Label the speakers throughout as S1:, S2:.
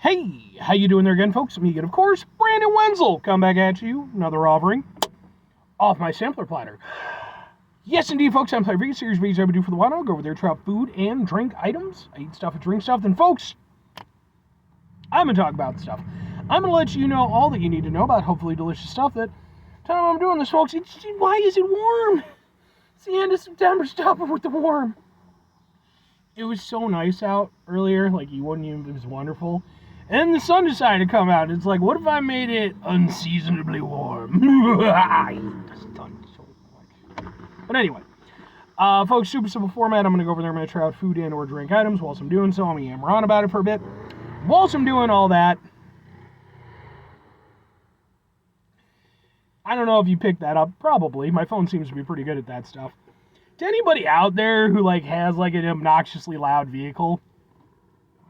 S1: Hey, how you doing there again, folks? Me again, of course, Brandon Wenzel, come back at you, another offering off my sampler platter. Yes, indeed, folks, I'm playing vegan series videos I would do for the while. I'll go over there, try out food and drink items. I eat stuff and drink stuff. Then, folks, I'm going to talk about stuff. I'm going to let you know all that you need to know about hopefully delicious stuff. That time I'm doing this, folks, why is it warm? It's the end of September. Stop it with the warm. It was so nice out earlier, like you wouldn't even, it was wonderful. And the sun decided to come out. It's like, what if I made it unseasonably warm? I hate the sun so much. But anyway, folks, super simple format. I'm going to go over there. I'm going to try out food and or drink items. Whilst I'm doing so, I'm going to yammer on about it for a bit. Whilst I'm doing all that, I don't know if you picked that up. Probably. My phone seems to be pretty good at that stuff. To anybody out there who has an obnoxiously loud vehicle,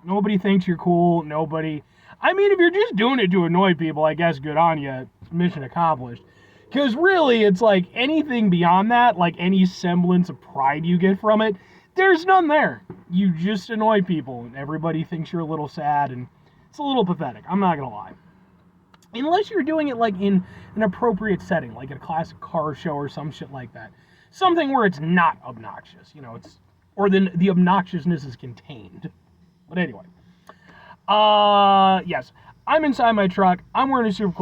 S1: nobody thinks you're cool. Nobody. I mean, if you're just doing it to annoy people, I guess good on you. Mission accomplished. Because really, it's like anything beyond that, like any semblance of pride you get from it, there's none there. You just annoy people, and everybody thinks you're a little sad, and it's a little pathetic. I'm not going to lie. Unless you're doing it in an appropriate setting, like at a classic car show or some shit like that. Something where it's not obnoxious, or the obnoxiousness is contained. But anyway, yes, I'm inside my truck. I'm wearing a super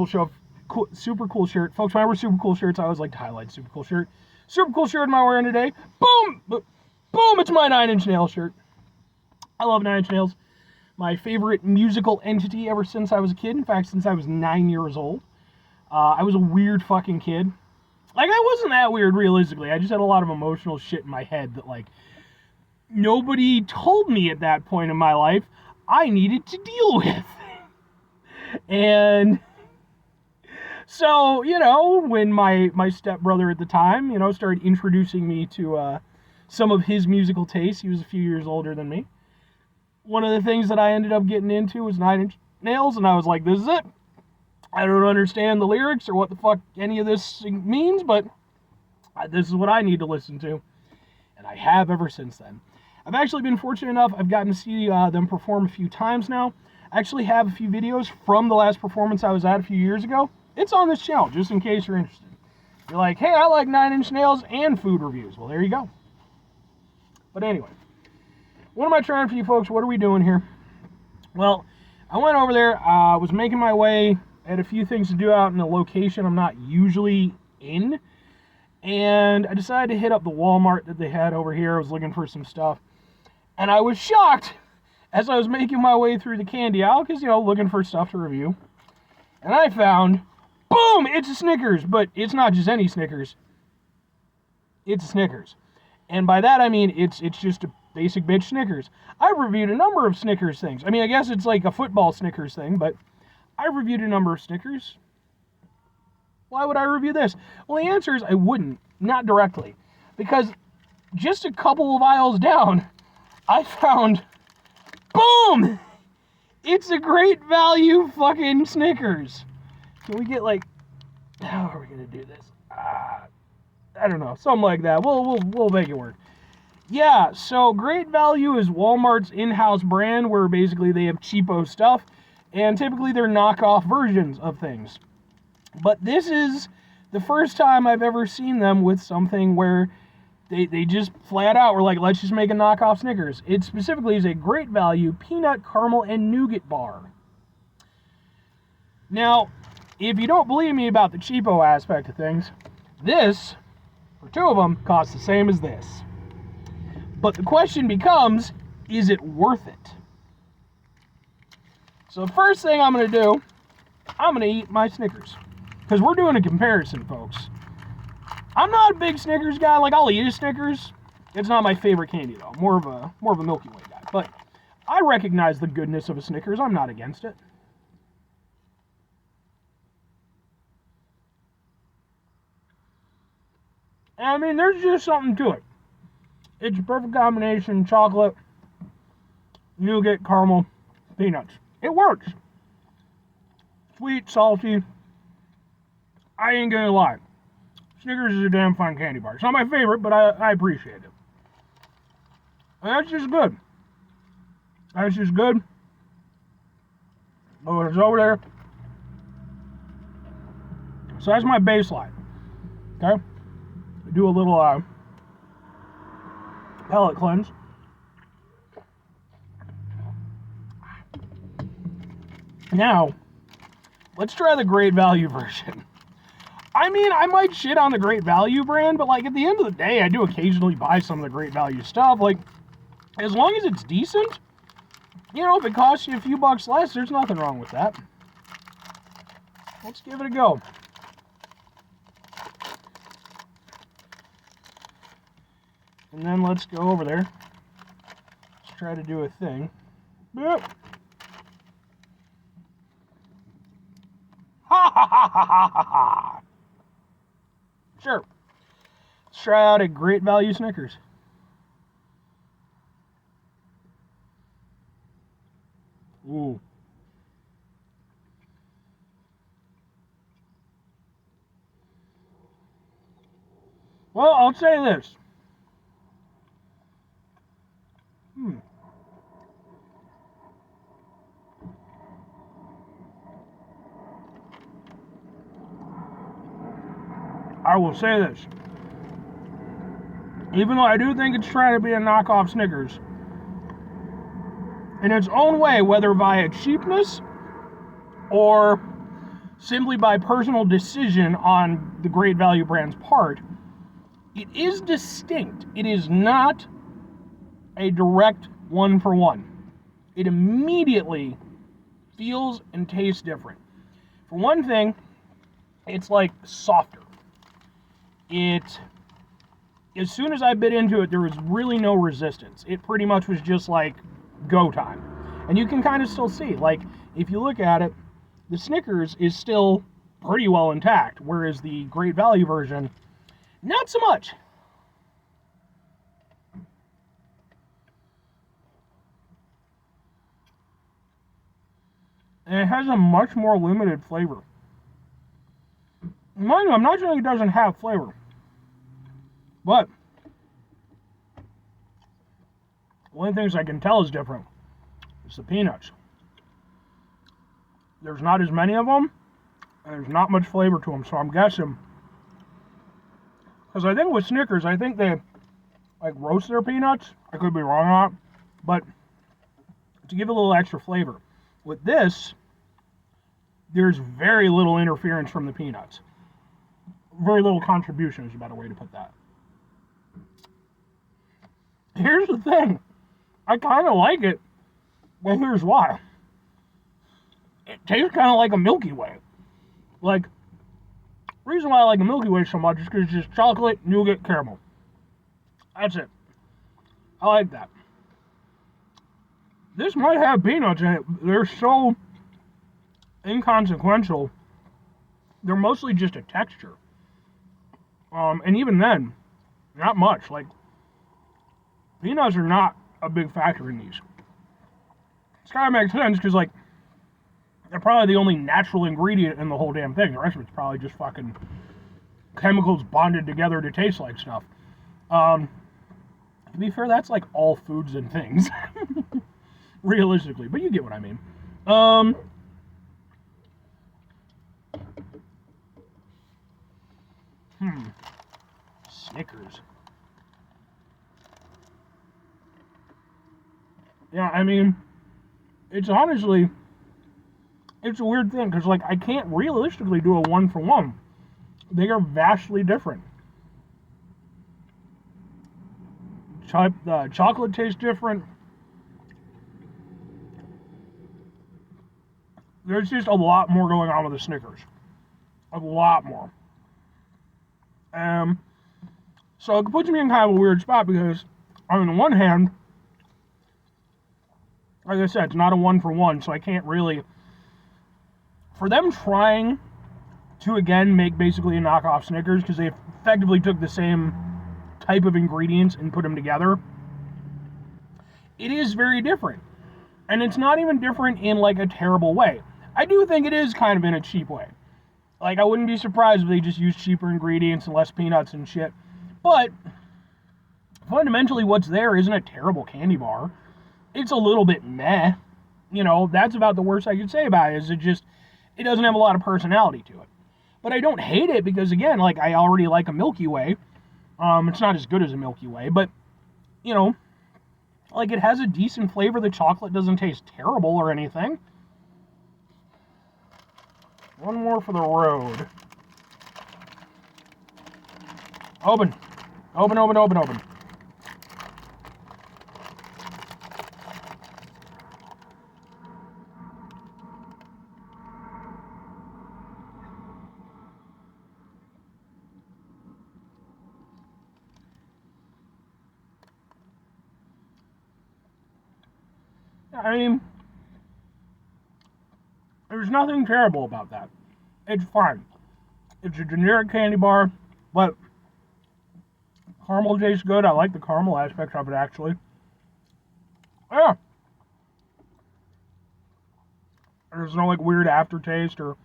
S1: cool shirt. Folks, when I wear super cool shirts, I always like to highlight super cool shirt. Super cool shirt am I wearing today? Boom! Boom! It's my Nine Inch Nails shirt. I love Nine Inch Nails. My favorite musical entity ever since I was a kid. In fact, since I was 9 years old. I was a weird fucking kid. I wasn't that weird, realistically. I just had a lot of emotional shit in my head that, nobody told me at that point in my life I needed to deal with. And so, when my stepbrother at the time, started introducing me to some of his musical tastes, he was a few years older than me. One of the things that I ended up getting into was Nine Inch Nails, and I was like, this is it. I don't understand the lyrics or what the fuck any of this means, but this is what I need to listen to. And I have ever since then. I've actually been fortunate enough, I've gotten to see them perform a few times now. I actually have a few videos from the last performance I was at a few years ago. It's on this channel, just in case you're interested. You're like, hey, I like Nine Inch Nails and food reviews. Well, there you go. But anyway, what am I trying for you folks? What are we doing here? Well, I went over there, was making my way. I had a few things to do out in a location I'm not usually in. And I decided to hit up the Walmart that they had over here. I was looking for some stuff. And I was shocked as I was making my way through the candy aisle, because, looking for stuff to review. And I found, boom, it's a Snickers. But it's not just any Snickers. It's a Snickers. And by that I mean it's just a basic bitch Snickers. I've reviewed a number of Snickers things. I mean, I guess it's like a football Snickers thing, but I've reviewed a number of Snickers. Why would I review this? Well, the answer is I wouldn't. Not directly. Because just a couple of aisles down, I found, boom! It's a great value fucking Snickers. Can we get how are we going to do this? I don't know. Something like that. We'll make it work. Yeah, so Great Value is Walmart's in-house brand where basically they have cheapo stuff. And typically they're knockoff versions of things. But this is the first time I've ever seen them with something where they just flat out were like, let's just make a knockoff Snickers. It specifically is a Great Value peanut, caramel, and nougat bar. Now, if you don't believe me about the cheapo aspect of things, this, for two of them, costs the same as this. But the question becomes, is it worth it? So the first thing I'm going to do, I'm going to eat my Snickers. Because we're doing a comparison, folks. I'm not a big Snickers guy. I'll eat a Snickers. It's not my favorite candy, though. More of a Milky Way guy. But I recognize the goodness of a Snickers. I'm not against it. And I mean, there's just something to it. It's a perfect combination: chocolate, nougat, caramel, peanuts. It works. Sweet, salty. I ain't gonna lie. Snickers is a damn fine candy bar. It's not my favorite, but I appreciate it. And that's just good. That's just good. Oh, it's over there. So that's my baseline. Okay? Do a little palate cleanse. Now, let's try the Great Value version. I mean, I might shit on the Great Value brand, but like at the end of the day, I do occasionally buy some of the Great Value stuff. Like, as long as it's decent, you know, if it costs you a few bucks less, there's nothing wrong with that. Let's give it a go. And then let's go over there. Let's try to do a thing. Boop. Ha ha ha ha ha ha ha. Sure. Let's try out a Great Value Snickers. Ooh. Well, I'll say this. I will say this. Even though I do think it's trying to be a knockoff Snickers, in its own way, whether via cheapness or simply by personal decision on the Great Value brand's part, it is distinct. It is not a direct one-for-one. It immediately feels and tastes different. For one thing, it's like softer. As soon as I bit into it, there was really no resistance. It pretty much was just like go time. And you can kind of still see, like, if you look at it, the Snickers is still pretty well intact, whereas the Great Value version, not so much. And it has a much more limited flavor. Mind you, I'm not saying it doesn't have flavor. But one of the things I can tell is different. It's the peanuts. There's not as many of them, and there's not much flavor to them, so I'm guessing. Because I think with Snickers, I think they like roast their peanuts. I could be wrong on that, but to give a little extra flavor. With this, there's very little interference from the peanuts. Very little contribution is a better way to put that. Here's the thing. I kind of like it, but here's why. It tastes kind of like a Milky Way. Like, the reason why I like a Milky Way so much is because it's just chocolate, nougat, caramel. That's it. I like that. This might have peanuts in it. They're so inconsequential. They're mostly just a texture. And even then, not much. Like, peanuts are not a big factor in these. It's kind of makes sense because, like, they're probably the only natural ingredient in the whole damn thing. The rest of it's probably just fucking chemicals bonded together to taste like stuff. To be fair, that's like all foods and things. Realistically, but you get what I mean. Snickers. Yeah, I mean, it's honestly, it's a weird thing, because, like, I can't realistically do a one-for-one. They are vastly different. Chocolate tastes different. There's just a lot more going on with the Snickers. A lot more. So it puts me in kind of a weird spot because, on the one hand, like I said, it's not a one-for-one, so I can't really... For them trying to, again, make basically a knockoff Snickers, because they effectively took the same type of ingredients and put them together, it is very different. And it's not even different in, like, a terrible way. I do think it is kind of in a cheap way. Like, I wouldn't be surprised if they just used cheaper ingredients and less peanuts and shit. But, fundamentally, what's there isn't a terrible candy bar. It's a little bit meh. You know, that's about the worst I could say about it, is it doesn't have a lot of personality to it. But I don't hate it because, again, like, I already like a Milky Way. It's not as good as a Milky Way, but, you know, like, it has a decent flavor. The chocolate doesn't taste terrible or anything. One more for the road. Open. Open, open, open, open. I mean, there's nothing terrible about that. It's fine. It's a generic candy bar, but caramel tastes good. I like the caramel aspect of it, actually. Yeah. There's no, like, weird aftertaste or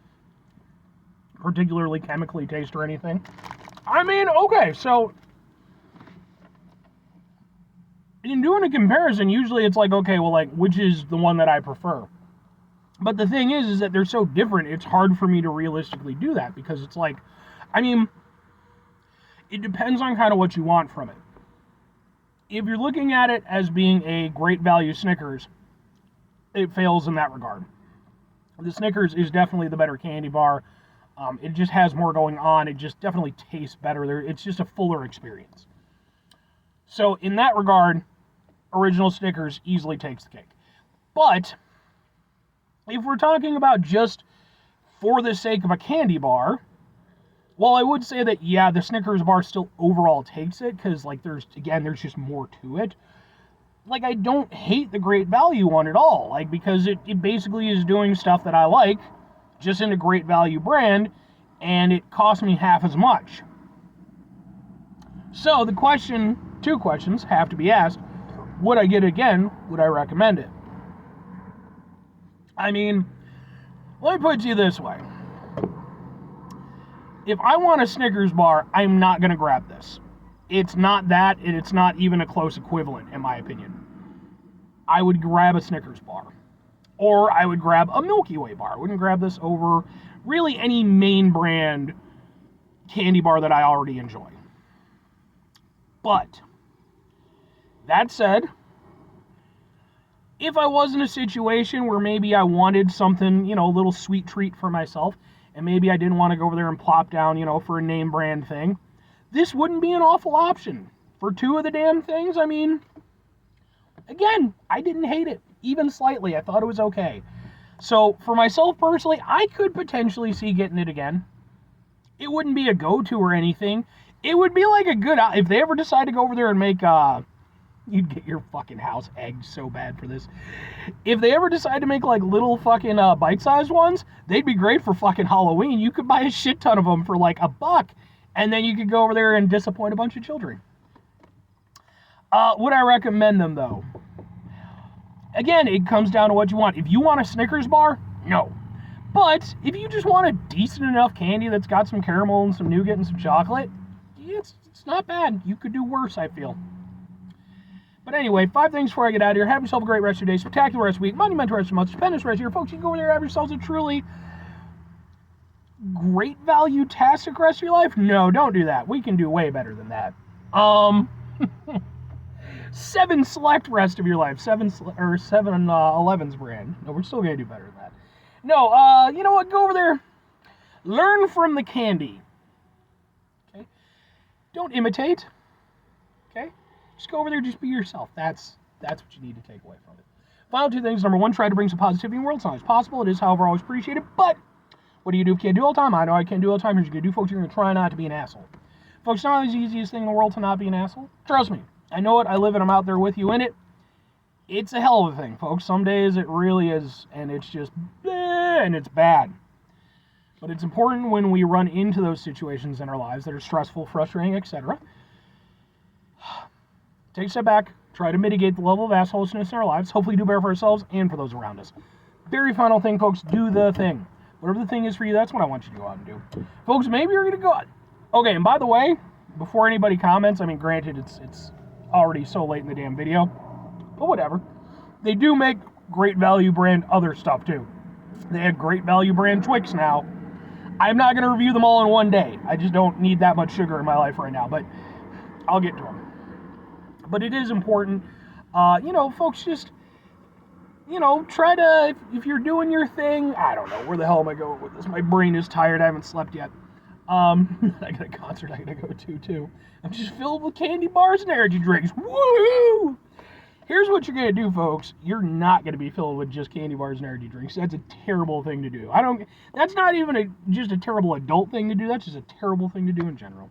S1: particularly chemically taste or anything. I mean, okay, so in doing a comparison, usually it's like, okay, well, like, which is the one that I prefer? But the thing is that they're so different, it's hard for me to realistically do that, because it's like, I mean, it depends on kind of what you want from it. If you're looking at it as being a great value Snickers, it fails in that regard. The Snickers is definitely the better candy bar. It just has more going on. It just definitely tastes better. It's just a fuller experience. So in that regard, original Snickers easily takes the cake. But if we're talking about just for the sake of a candy bar, well, I would say that, yeah, the Snickers bar still overall takes it, because, like, there's just more to it. Like, I don't hate the great value one at all, like, because it basically is doing stuff that I like, just in a great value brand, and it cost me half as much. So two questions have to be asked. Would I get it again? Would I recommend it? I mean, let me put it to you this way. If I want a Snickers bar, I'm not going to grab this. It's not that, and it's not even a close equivalent, in my opinion. I would grab a Snickers bar. Or I would grab a Milky Way bar. I wouldn't grab this over really any main brand candy bar that I already enjoy. But, that said, if I was in a situation where maybe I wanted something, you know, a little sweet treat for myself, and maybe I didn't want to go over there and plop down, you know, for a name brand thing, this wouldn't be an awful option. For two of the damn things, I mean, again, I didn't hate it, even slightly. I thought it was okay. So, for myself personally, I could potentially see getting it again. It wouldn't be a go-to or anything. It would be like a good, if they ever decide to go over there and make, you'd get your fucking house egged so bad for this. If they ever decide to make, like, little fucking bite-sized ones, they'd be great for fucking Halloween. You could buy a shit ton of them for, like, $1, and then you could go over there and disappoint a bunch of children. Would I recommend them, though? Again, it comes down to what you want. If you want a Snickers bar, no. But if you just want a decent enough candy that's got some caramel and some nougat and some chocolate, it's not bad. You could do worse, I feel. But anyway, 5 things before I get out of here. Have yourself a great rest of your day, spectacular rest of the week, monumental rest of the month, stupendous rest of your folks. You can go over there and have yourselves a truly great value-tastic rest of your life. No, don't do that. We can do way better than that. 7 select rest of your life. 7-Eleven's brand. No, we're still going to do better than that. No, you know what? Go over there. Learn from the candy. Okay? Don't imitate. Okay? Just go over there, just be yourself. That's what you need to take away from it. Final 2 things. Number 1, try to bring some positivity in the world. It's not always possible. It is, however, always appreciated. But what do you do if you can't do it all the time? I know I can't do it all the time. Here's what you're going to do, folks. You're going to try not to be an asshole. Folks, it's not always the easiest thing in the world to not be an asshole. Trust me. I know it. I live it. I'm out there with you in it. It's a hell of a thing, folks. Some days it really is, and it's just, and it's bad. But it's important when we run into those situations in our lives that are stressful, frustrating, etc. Take a step back, try to mitigate the level of assholeness in our lives, hopefully do better for ourselves and for those around us. Very final thing, folks, do the thing. Whatever the thing is for you, that's what I want you to go out and do. Folks, maybe you're going to go out. Okay, and by the way, before anybody comments, I mean, granted, it's already so late in the damn video, but whatever. They do make Great Value brand other stuff too. They have Great Value brand Twix now. I'm not going to review them all in one day. I just don't need that much sugar in my life right now, but I'll get to them. But it is important, folks, just, try to, if you're doing your thing, I don't know, where the hell am I going with this? My brain is tired, I haven't slept yet. I got a concert I gotta go to, too. I'm just filled with candy bars and energy drinks. Woo! Here's what you're gonna do, folks. You're not gonna be filled with just candy bars and energy drinks. That's a terrible thing to do. That's not even just a terrible adult thing to do. That's just a terrible thing to do in general.